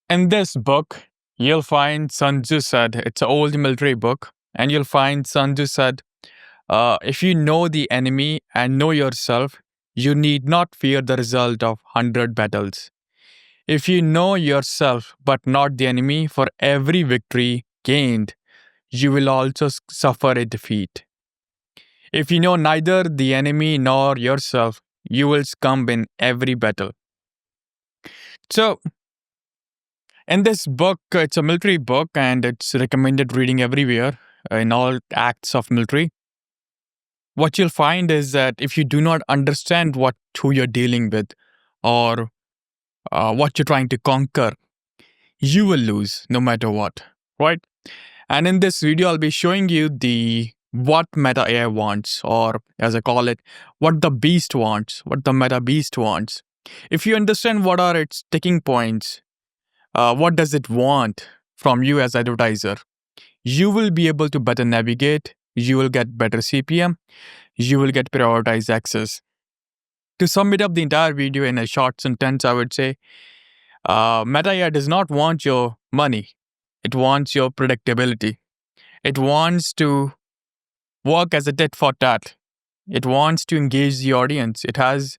In this book, you'll find Sun Tzu said, it's an old military book, and you'll find Sun Tzu said, if you know the enemy and know yourself, you need not fear the result of 100 battles. If you know yourself but not the enemy, for every victory gained, you will also suffer a defeat. If you know neither the enemy nor yourself, you will succumb in every battle. So, in this book, it's a military book and it's recommended reading everywhere in all acts of military. What you'll find is that if you do not understand who you're dealing with or what you're trying to conquer, you will lose no matter what, right? And in this video, I'll be showing you the what Meta AI wants, or as I call it, what the beast wants, what the Meta beast wants. If you understand what are its sticking points, what does it want from you as advertiser, you will be able to better navigate, you will get better CPM, you will get prioritized access. To sum it up the entire video in a short sentence, I would say, Meta AI does not want your money. It wants your predictability. It wants to work as a tit for tat. It wants to engage the audience. It has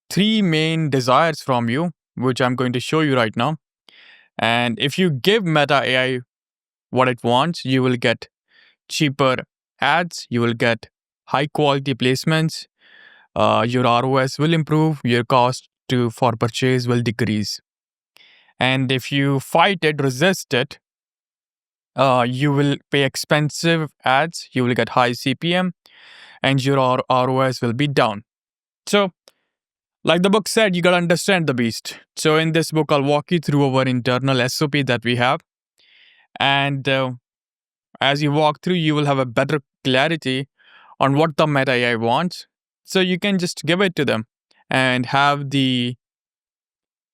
three main desires from you, which I'm going to show you right now. And if you give Meta AI what it wants, you will get cheaper ads, you will get high quality placements, your ROS will improve, your cost for purchase will decrease. And if you fight it, resist it, you will pay expensive ads, you will get high CPM, and your ROS will be down. So, like the book said, you got to understand the beast. So, in this book, I'll walk you through our internal SOP that we have. And as you walk through, you will have a better clarity on what the Meta AI wants. So, you can just give it to them and have the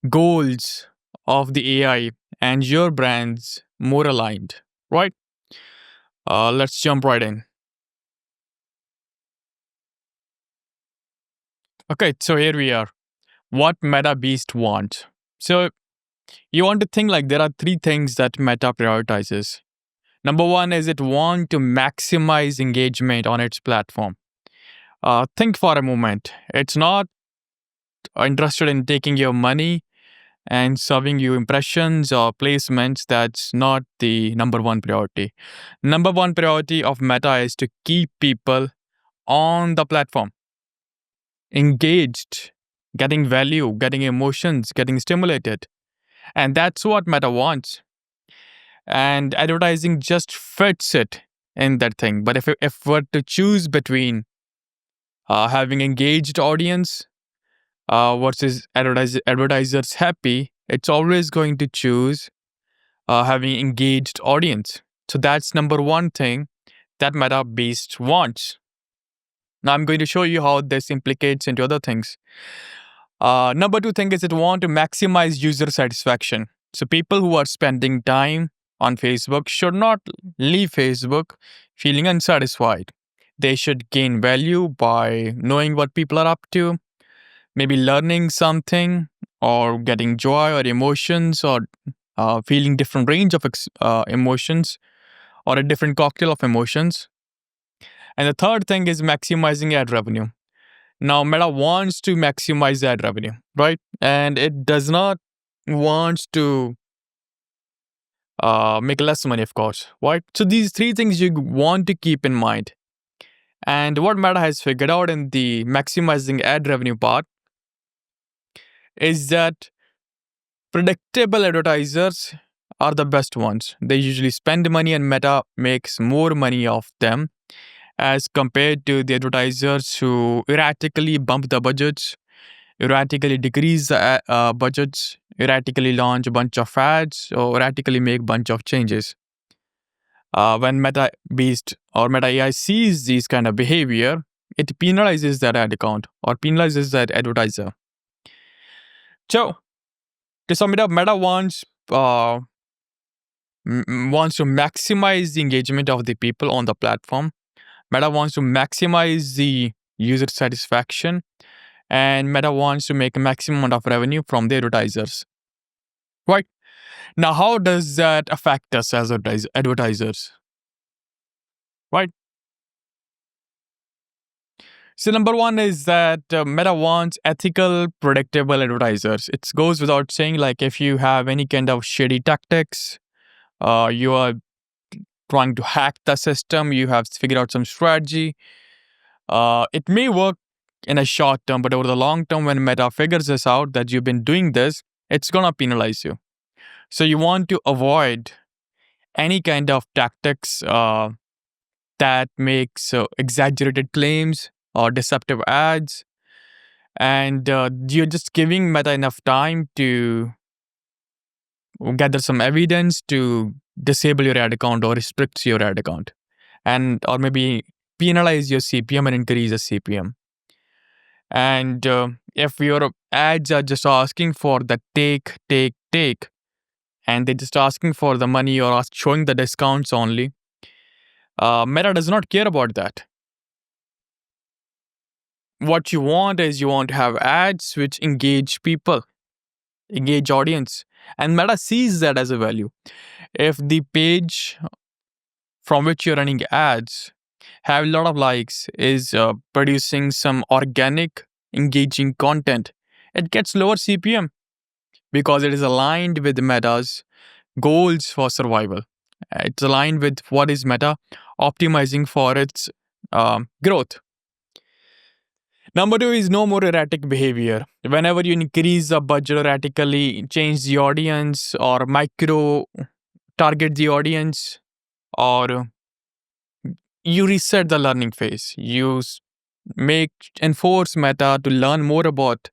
goals of the AI and your brands more aligned, right? Let's jump right in. Okay, so here we are. What Meta Beast wants. So you want to think like there are three things that Meta prioritizes. Number one is it wants to maximize engagement on its platform. Think for a moment. It's not interested in taking your money and serving you impressions or placements. That's not the number one priority. Number one priority of Meta is to keep people on the platform, engaged, getting value, getting emotions, getting stimulated. And that's what Meta wants. And advertising just fits it in that thing. But if we're to choose between having engaged audience versus advertisers happy, it's always going to choose having engaged audience. So that's number one thing that Meta Beast wants. Now I'm going to show you how this implicates into other things. Number two thing is it want to maximize user satisfaction. So people who are spending time on Facebook should not leave Facebook feeling unsatisfied. They should gain value by knowing what people are up to, maybe learning something or getting joy or emotions or feeling different range of emotions or a different cocktail of emotions. And the third thing is maximizing ad revenue. Now, Meta wants to maximize ad revenue, right? And it does not want to make less money, of course, right? So these three things you want to keep in mind. And what Meta has figured out in the maximizing ad revenue part is that predictable advertisers are the best ones. They usually spend money and Meta makes more money off them as compared to the advertisers who erratically bump the budgets, erratically decrease the budgets, erratically launch a bunch of ads, or erratically make a bunch of changes. When Meta Beast or Meta AI sees these kind of behavior, it penalizes that ad account or penalizes that advertiser. So, to sum it up, Meta wants to maximize the engagement of the people on the platform. Meta wants to maximize the user satisfaction, and Meta wants to make a maximum amount of revenue from the advertisers. Right? Now, how does that affect us as advertisers? Right. So, number one is that Meta wants ethical, predictable advertisers. It goes without saying, like, if you have any kind of shady tactics, you are trying to hack the system, you have figured out some strategy. It may work in a short term, but over the long term, when Meta figures this out that you've been doing this, it's gonna penalize you. So you want to avoid any kind of tactics that makes exaggerated claims or deceptive ads, and you're just giving Meta enough time to gather some evidence to disable your ad account or restrict your ad account, and or maybe penalize your CPM and increase the CPM. And if your ads are just asking for the take, and they're just asking for the money or showing the discounts only, Meta does not care about that. What you want is you want to have ads which engage people, engage audience, and Meta sees that as a value. If the page from which you're running ads have a lot of likes, is producing some organic, engaging content, it gets lower CPM because it is aligned with Meta's goals for survival. It's aligned with what is Meta optimizing for its growth. Number two is no more erratic behavior. Whenever you increase the budget erratically, change the audience, or micro target the audience, or you reset the learning phase. You make enforce Meta to learn more about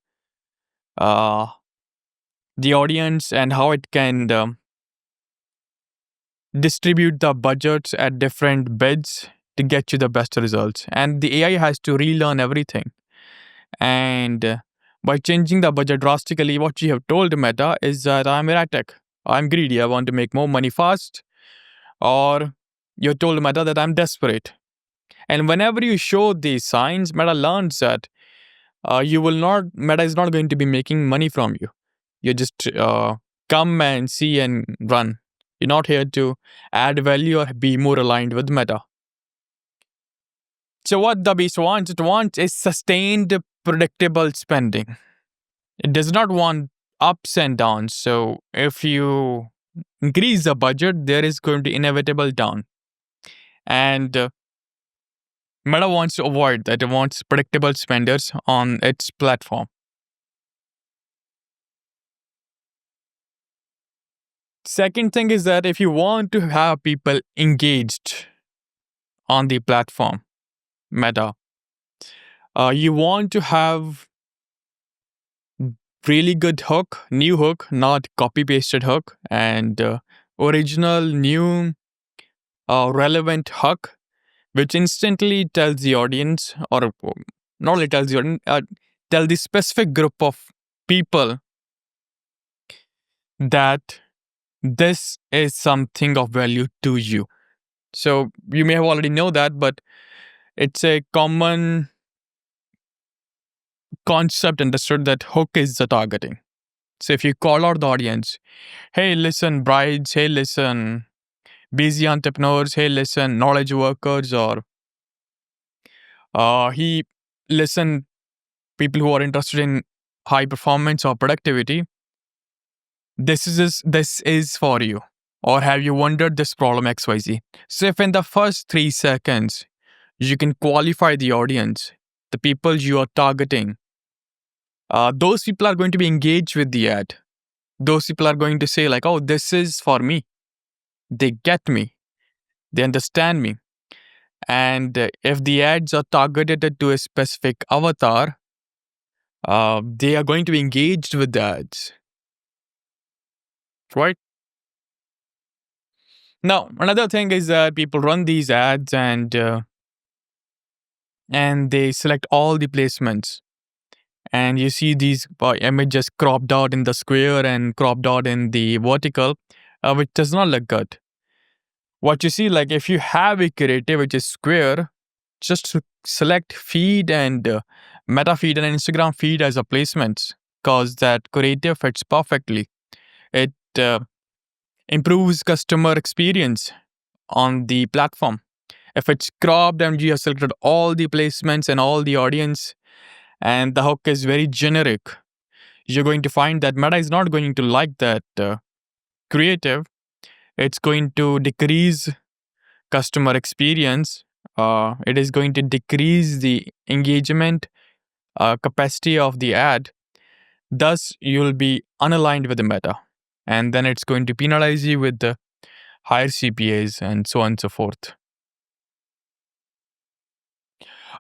uh, the audience and how it can distribute the budgets at different bids to get you the best results. And the AI has to relearn everything. And by changing the budget drastically, what you have told Meta is that I'm erratic, I'm greedy, I want to make more money fast, or you told Meta that I'm desperate. And whenever you show these signs, Meta learns that Meta is not going to be making money from you. You just come and see and run. You're not here to add value or be more aligned with Meta. So what the beast wants, it wants is sustained, predictable spending. It does not want ups and downs. So if you increase the budget, there is going to be inevitable down. And Meta wants to avoid that. It wants predictable spenders on its platform. Second thing is that if you want to have people engaged on the platform, Meta, you want to have really good hook, new hook, not copy pasted hook, and original, new, relevant hook, which instantly tells the audience, or not only tells the audience, tell the specific group of people that this is something of value to you. So you may have already know that, but it's a common concept understood that hook is the targeting. So if you call out the audience, hey, listen, brides, hey, listen, busy entrepreneurs, hey, listen, knowledge workers, or he listen, people who are interested in high performance or productivity, this is for you. Or have you wondered this problem XYZ? So if in the first 3 seconds you can qualify the audience, the people you are targeting, those people are going to be engaged with the ad. Those people are going to say like, oh, this is for me. They get me. They understand me. And if the ads are targeted to a specific avatar, they are going to be engaged with the ads. Right? Now, another thing is that people run these ads and they select all the placements. And you see these images cropped out in the square and cropped out in the vertical, which does not look good. What you see, like if you have a creative which is square, just select feed and meta feed and Instagram feed as a placements, because that creative fits perfectly. It improves customer experience on the platform. If it's cropped and you have selected all the placements and all the audience, and the hook is very generic, you're going to find that Meta is not going to like that creative. It's going to decrease customer experience. It is going to decrease the engagement capacity of the ad. Thus, you'll be unaligned with the Meta. And then it's going to penalize you with the higher CPAs and so on and so forth.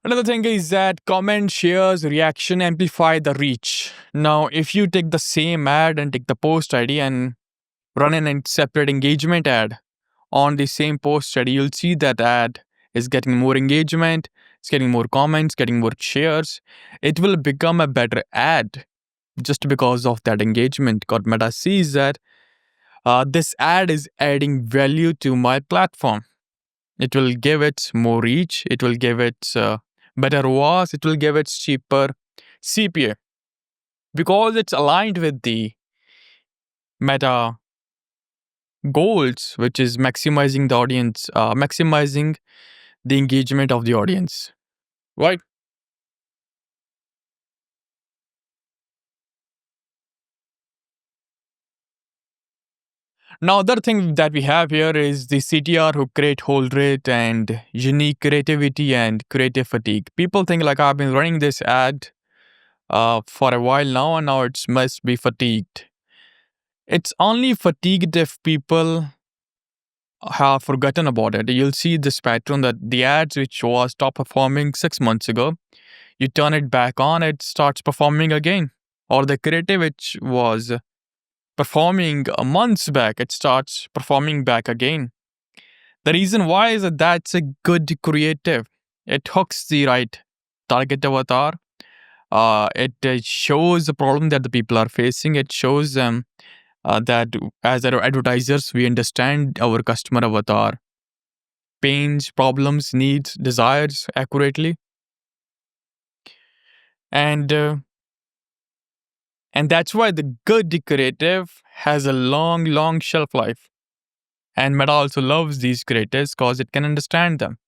Another thing is that comment, shares, reaction amplify the reach. Now, if you take the same ad and take the post ID and run a separate engagement ad on the same post ID, you'll see that ad is getting more engagement, it's getting more comments, getting more shares. It will become a better ad just because of that engagement. God Meta sees that this ad is adding value to my platform. It will give it more reach. It will give it better ROAS. It will give it cheaper CPA because it's aligned with the Meta goals, which is maximizing the audience, maximizing the engagement of the audience, right? Now, other thing that we have here is the CTR, who create hold rate and unique creativity and creative fatigue. People think like I've been running this ad for a while now, and now it must be fatigued. It's only fatigued if people have forgotten about it. You'll see this pattern that the ads which was top performing 6 months ago, you turn it back on, it starts performing again. Or the creative which was performing months back, it starts performing back again. The reason why is that that's a good creative. It hooks the right target avatar. It shows the problem that the people are facing. It shows them that as advertisers, we understand our customer avatar pains, problems, needs, desires accurately, and uh, and that's why the good creative has a long, long shelf life. And Meta also loves these creators because it can understand them.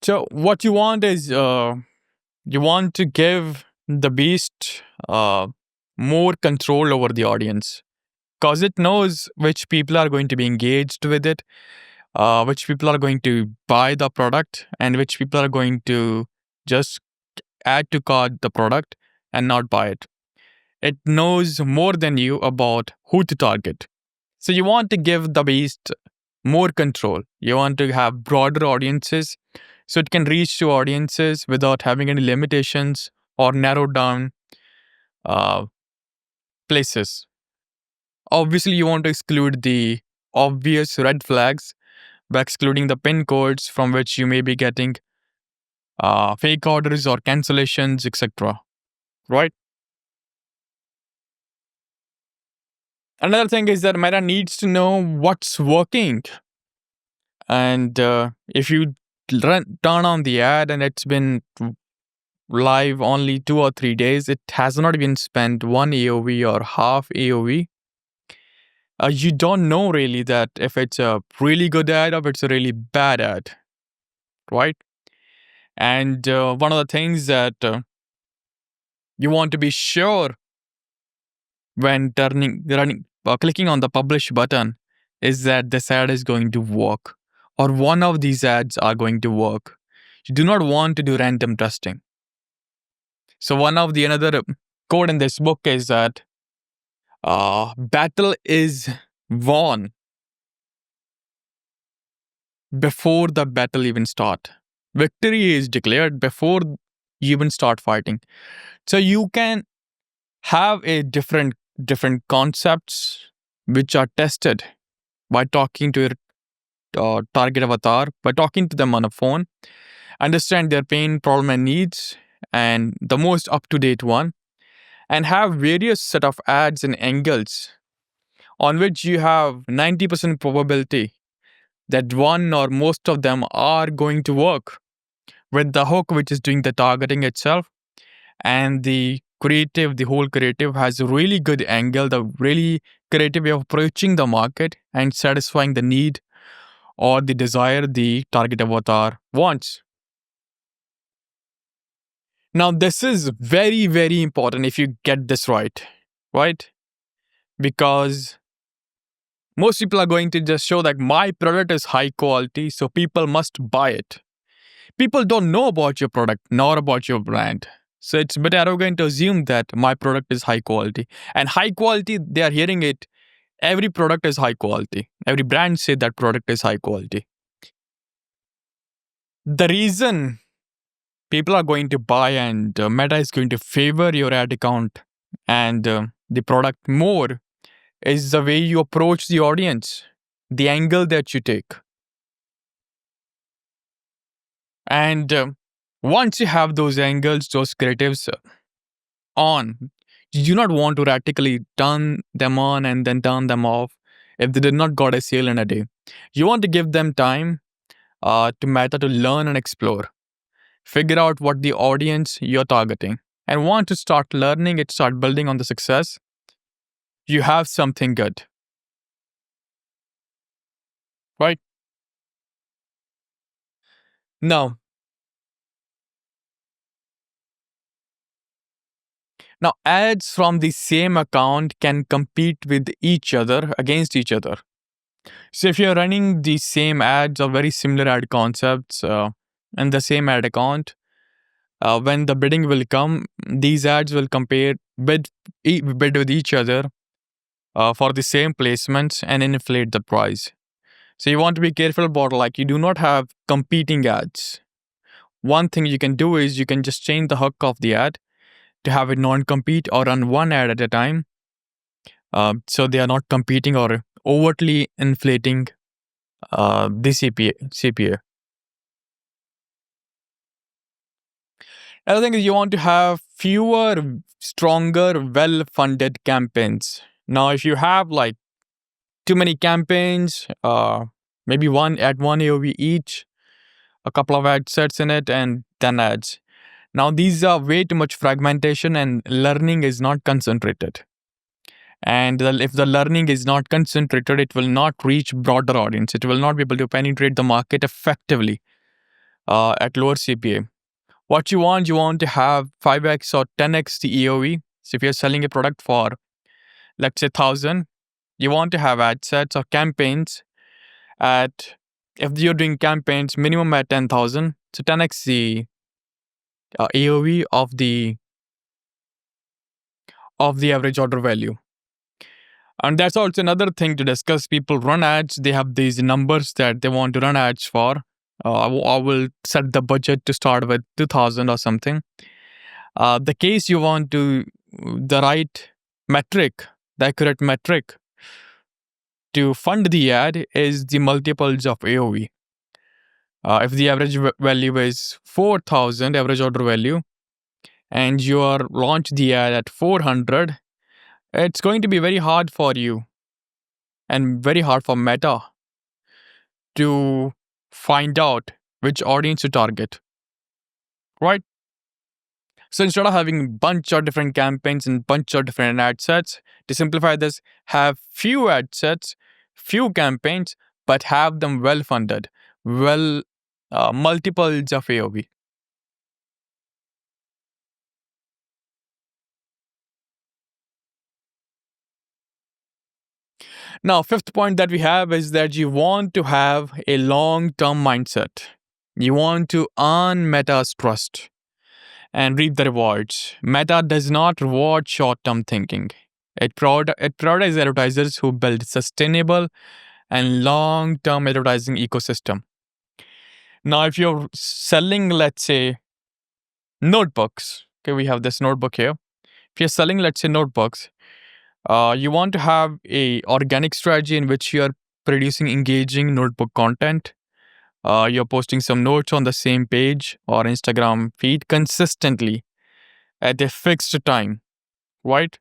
So what you want is you want to give the beast more control over the audience because it knows which people are going to be engaged with it, which people are going to buy the product, and which people are going to just add to cart the product and not buy it. It knows more than you about who to target. So you want to give the beast more control. You want to have broader audiences so it can reach to audiences without having any limitations or narrow down uh, places. Obviously, you want to exclude the obvious red flags by excluding the pin codes from which you may be getting fake orders or cancellations, etc. Right? Another thing is that Meta needs to know what's working. And if you turn on the ad and it's been live only 2 or 3 days, it has not even spent one AOV or half AOV. You don't know really that if it's a really good ad or if it's a really bad ad, right? And one of the things that you want to be sure when clicking on the publish button is that this ad is going to work or one of these ads are going to work. You do not want to do random testing. So one of the another code in this book is that battle is won before the battle even start. Victory is declared before you even start fighting. So you can have a different concepts which are tested by talking to your target avatar, by talking to them on a phone, understand their pain, problem, and needs, and the most up-to-date one, and have various set of ads and angles on which you have 90% probability that one or most of them are going to work with the hook, which is doing the targeting itself, and the whole creative has a really good angle, the really creative way of approaching the market and satisfying the need or the desire the target avatar wants. Now, this is very, very important if you get this right? Because most people are going to just show that my product is high quality, so people must buy it. People don't know about your product nor about your brand. So it's a bit arrogant to assume that my product is high quality. And high quality, they are hearing it. Every product is high quality. Every brand say that product is high quality. The reason people are going to buy and Meta is going to favor your ad account and the product more is the way you approach the audience, the angle that you take. And once you have those angles, those creatives on, you do not want to radically turn them on and then turn them off if they did not got a sale in a day. You want to give them time to Meta to learn and explore, figure out what the audience you're targeting, and want to start learning it, start building on the success. You have something good, right? Now, now ads from the same account can compete with each other against each other. So if you're running the same ads or very similar ad concepts in the same ad account, when the bidding will come, these ads will bid with each other for the same placements and inflate the price. So you want to be careful about like you do not have competing ads. One thing you can do is you can just change the hook of the ad to have it non-compete or run one ad at a time. So they are not competing or overtly inflating the CPA. Another thing is you want to have fewer, stronger, well-funded campaigns. Now, if you have like too many campaigns, maybe one AOV each, a couple of ad sets in it, and 10 ads. Now, these are way too much fragmentation and learning is not concentrated. And if the learning is not concentrated, it will not reach broader audience. It will not be able to penetrate the market effectively at lower CPA. What you want to have 5x or 10x the EOV. So if you're selling a product for, let's say, 1,000, you want to have ad sets or campaigns at, if you're doing campaigns, minimum at 10,000. So 10x the AOV of the average order value. And that's also another thing to discuss. People run ads, they have these numbers that they want to run ads for. I will set the budget to start with 2,000 or something. The case you want to, the right metric, the accurate metric to fund the ad is the multiples of AOV. If the average value is 4,000, average order value, and you are launch the ad at 400, it's going to be very hard for you and very hard for Meta to find out which audience to target, right? So instead of having a bunch of different campaigns and bunch of different ad sets, to simplify this, have few ad sets, few campaigns, but have them well funded, multiples of AOV. Now, fifth point that we have is that you want to have a long-term mindset. You want to earn Meta's trust and reap the rewards. Meta does not reward short-term thinking. It prioritizes advertisers who build sustainable and long-term advertising ecosystem. Now, if you're selling, let's say, notebooks, okay, we have this notebook here. If you're selling, let's say, notebooks, you want to have a organic strategy in which you're producing engaging notebook content. You're posting some notes on the same page or Instagram feed consistently at a fixed time, right?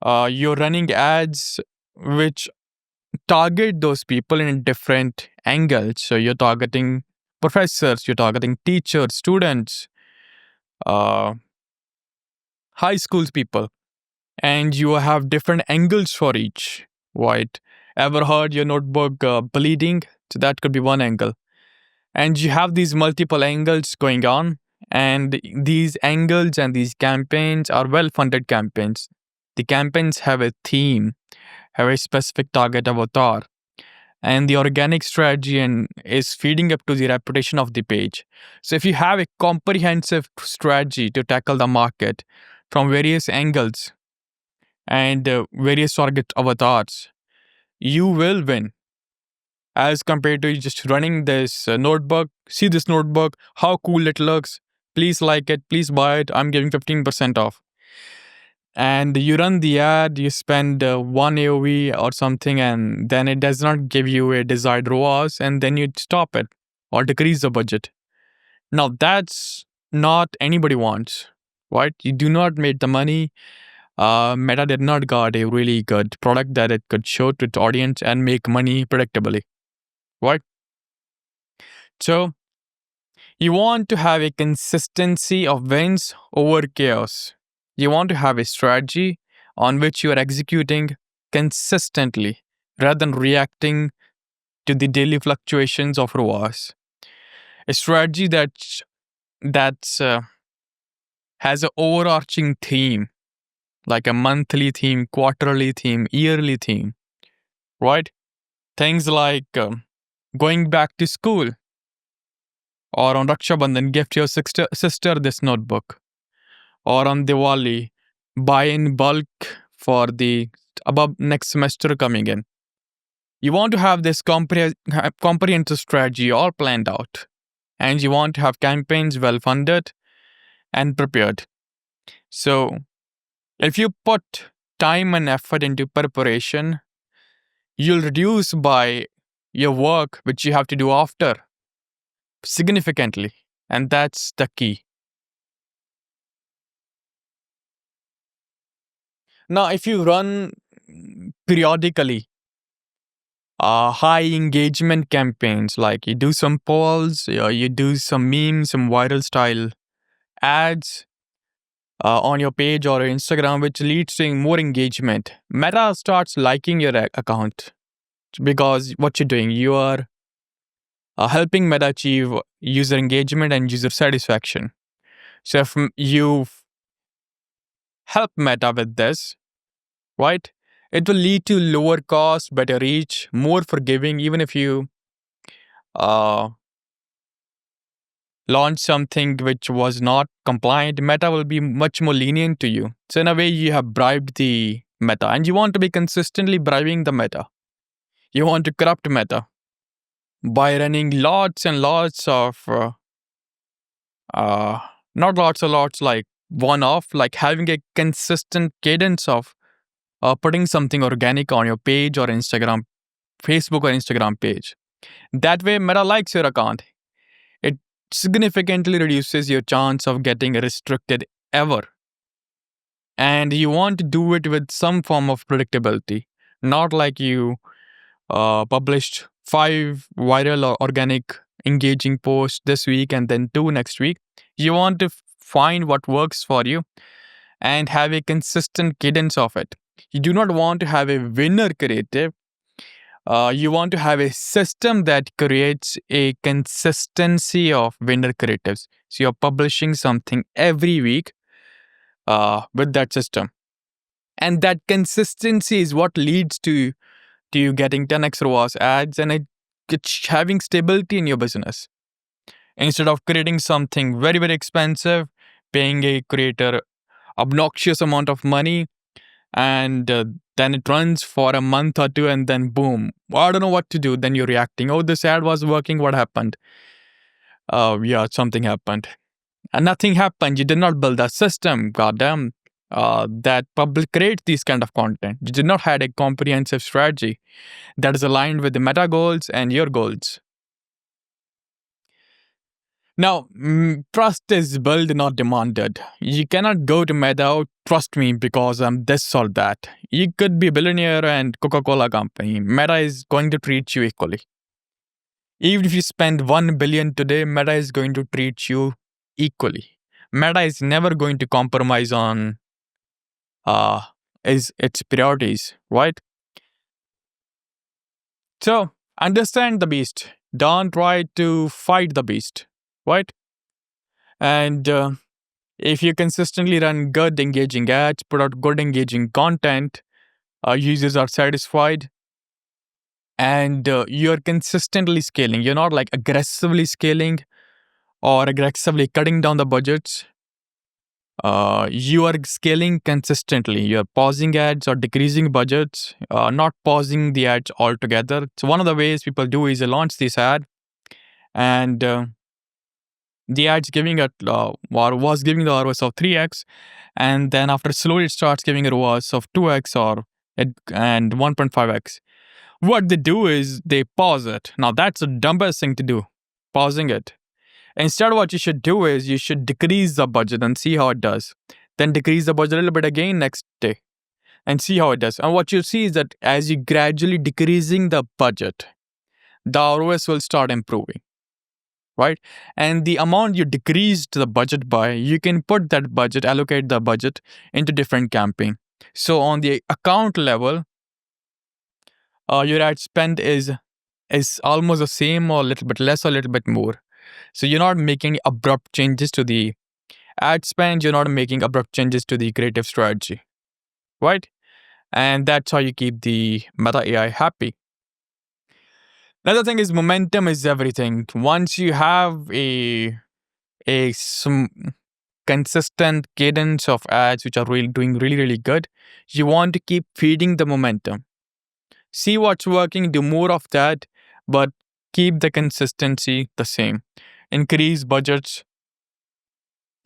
You're running ads which target those people in different angles. So you're targeting professors, you're targeting teachers, students, uh, high schools people, and you have different angles for each. Right? Ever heard your notebook bleeding? So that could be one angle. And you have these multiple angles going on, and these angles and these campaigns are well funded campaigns. The campaigns have a theme, have a specific target avatar, and the organic strategy and is feeding up to the reputation of the page. So if you have a comprehensive strategy to tackle the market from various angles and various target avatars, you will win as compared to just running this notebook. See this notebook, how cool it looks. Please like it, please buy it. I'm giving 15% off. And you run the ad, you spend one AOV or something, and then it does not give you a desired ROAS, and then you stop it or decrease the budget. Now, that's not anybody wants, right? You do not make the money. Meta did not got a really good product that it could show to its audience and make money predictably, right? So, you want to have a consistency of wins over chaos. You want to have a strategy on which you are executing consistently rather than reacting to the daily fluctuations of ROAS. A strategy that has an overarching theme, like a monthly theme, quarterly theme, yearly theme, right? Things like going back to school, or on Raksha Bandhan, gift your sister this notebook, or on Diwali, buy in bulk for the above next semester coming in. You want to have this comprehensive strategy all planned out, and you want to have campaigns well funded and prepared. So, if you put time and effort into preparation, you'll reduce by your work, which you have to do after, significantly. And that's the key. Now, if you run periodically high engagement campaigns, like you do some polls, you do some memes, some viral style ads on your page or Instagram, which leads to more engagement, Meta starts liking your account because what you're doing, you are helping Meta achieve user engagement and user satisfaction. So if you help Meta with this, right, it will lead to lower cost, better reach, more forgiving. Even if you uh, launch something which was not compliant, Meta will be much more lenient to you. So in a way, you have bribed the Meta, and you want to be consistently bribing the Meta. You want to corrupt Meta by running lots and lots of, uh, not lots and lots like one off, like having a consistent cadence of putting something organic on your page or Instagram, Facebook or Instagram page. That way, Meta likes your account. It significantly reduces your chance of getting restricted ever. And you want to do it with some form of predictability, not like you published 5 viral or organic engaging posts this week and then 2 next week. You want to find what works for you and have a consistent cadence of it. You do not want to have a winner creative. You want to have a system that creates a consistency of winner creatives. So you're publishing something every week with that system. And that consistency is what leads to you getting 10x ROAS ads and it's having stability in your business. Instead of creating something very, very expensive, paying a creator obnoxious amount of money, and then it runs for a month or two, and then boom, I don't know what to do. Then you're reacting, oh, this ad was working, what happened? Yeah, something happened. And nothing happened. You did not build a system, goddamn, that public creates these kind of content. You did not have a comprehensive strategy that is aligned with the Meta goals and your goals. Now, trust is built, not demanded. You cannot go to Meta, "Oh, trust me because I'm this or that." You could be a billionaire and Coca-Cola company. Meta is going to treat you equally. Even if you spend 1 billion today, Meta is going to treat you equally. Meta is never going to compromise on uh is its priorities, right? So understand the beast. Don't try to fight the beast, right? And if you consistently run good engaging ads, put out good engaging content, users are satisfied, and you're consistently scaling. You're not like aggressively scaling or aggressively cutting down the budgets. You are scaling consistently. You're pausing ads or decreasing budgets, not pausing the ads altogether. So one of the ways people do is they launch this ad, and the ad's giving it or was giving the ROS of 3x, and then after slowly it starts giving a ROS of 2x and 1.5x. What they do is they pause it. Now that's the dumbest thing to do, pausing it. Instead, what you should do is you should decrease the budget and see how it does. Then decrease the budget a little bit again next day and see how it does. And what you'll see is that as you gradually decreasing the budget, the ROS will start improving, right? And the amount you decreased the budget by, you can put that budget, allocate the budget into different campaign. So on the account level, your ad spend is almost the same or a little bit less or a little bit more. So you're not making abrupt changes to the ad spend, you're not making abrupt changes to the creative strategy, right? And that's how you keep the Meta AI happy. Another thing is momentum is everything. Once you have some consistent cadence of ads which are really doing really good, you want to keep feeding the momentum. See what's working, do more of that, but keep the consistency the same. Increase budgets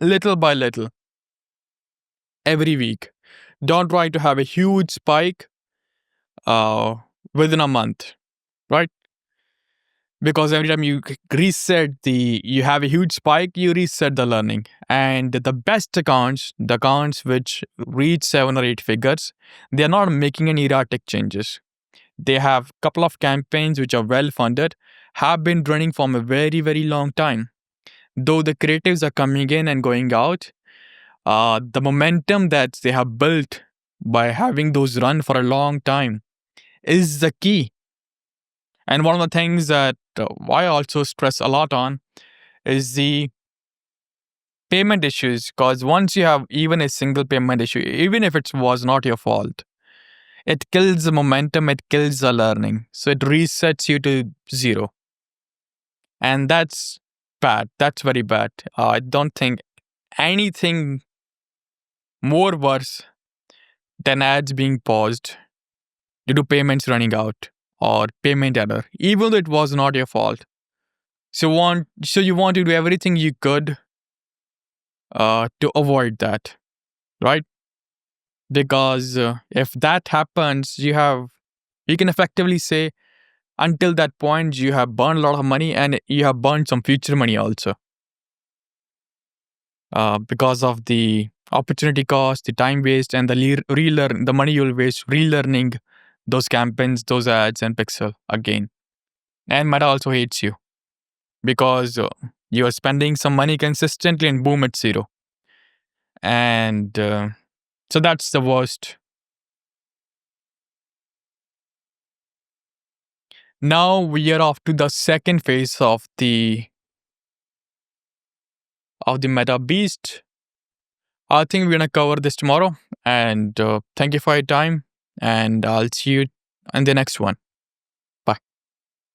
little by little every week. Don't try to have a huge spike within a month, right? Because every time you you have a huge spike, you reset the learning. And the best accounts, the accounts which reach 7 or 8 figures, they're not making any erratic changes. They have a couple of campaigns which are well funded, have been running for a very long time. Though the creatives are coming in and going out, the momentum that they have built by having those run for a long time is the key. And one of the things that I also stress a lot on is the payment issues. Because once you have even a single payment issue, even if it was not your fault, it kills the momentum, it kills the learning. So it resets you to zero. And that's bad. That's very bad. I don't think anything more worse than ads being paused due to payments running out or payment error, even though it was not your fault. So you want to do everything you could to avoid that, right? Because if that happens, you can effectively say until that point you have burned a lot of money and you have burned some future money also, because of the opportunity cost, the time waste, and relearn the money you'll waste relearning those campaigns, those ads, and Pixel again. And Meta also hates you because you are spending some money consistently and boom, it's zero. And so that's the worst. Now we are off to the second phase of the Meta Beast. I think we're gonna cover this tomorrow. And thank you for your time. And I'll see you in the next one.